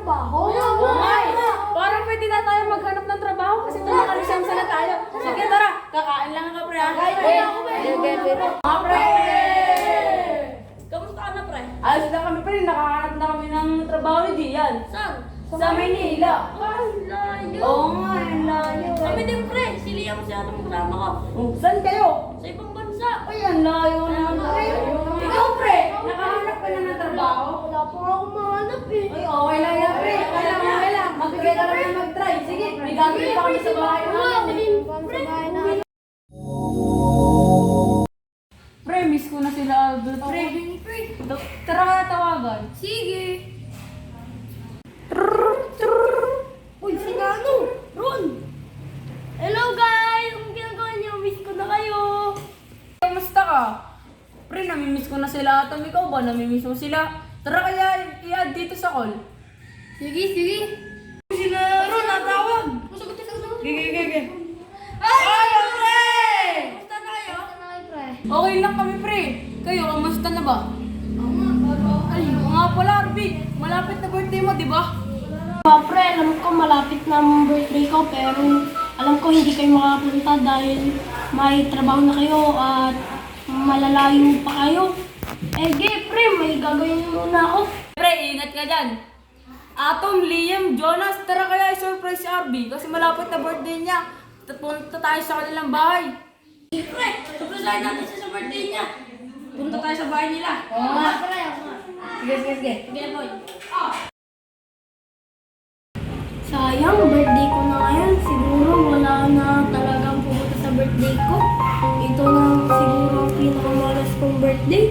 trabaho? Oo nga eh. Parang pwede na tayo maghanap ng trabaho kasi tumakalisansa na tayo. Sige, tara. Kakain lang ka, pre. Kaya ako, pre. Mga pre! Kamusta ka na, pre? Ayos na kami, pre. Nakahanap na kami ng trabaho ni Gian. Saan? Sa Maynila. Ay, layo. Oo nga, ang layo. Kami din, pre. Si Liam siya itong kasama ko. Oh, saan kayo? Sa ibang bansa. Ay, ang layo naman, pre. Ikaw, pre. Nakahanap ka na ng trabaho? Wala pa nga akong mahanap eh. Ay, okay lang yan, pre. Okay lang. Mag-try ka lang na mag-try. Sige, may gagawin pa kami sa bahay namin. Sa bahay namin. Pre, miss ko na sila, Albert. Pre, tara ka na tawagan. Sige. Uy, sino ano? Ron! Hello, guys! Anong ginagawa niyo? Miss ko na kayo. Kamusta ka? Pre, namimiss ko na sila. Atam, ikaw ba? Namimiss mo sila? Tara kaya i-add dito sa call. Sige. Sila Ron, natawag. Masagot ka. Gigi. Ay! pre! Basta na kayo? Pre. Okay lang kami, pre. Kayo, kamusta na ba? Ay, oo nga pala, Arby. Malapit na birthday mo, di ba? Pre, alam ko malapit na ang birthday ko pero alam ko hindi kayo makapunta dahil may trabaho na kayo at malalayo pa kayo. Pre, may gagawin muna ako. Pre, ingat ka dyan. Atom, Liam, Jonas, tara kaya i-surprise si Arby kasi malapit na birthday niya. Punta tayo sa kanilang bahay. Pre, surprisein natin siya sa birthday niya. Punta tayo sa bahay nila. Oo nga. Sige. Sige, boy. Sayang, birthday ko na ngayon. Siguro wala na talagang pumunta sa birthday ko. Ito na siguro ang pinakamalas kong birthday.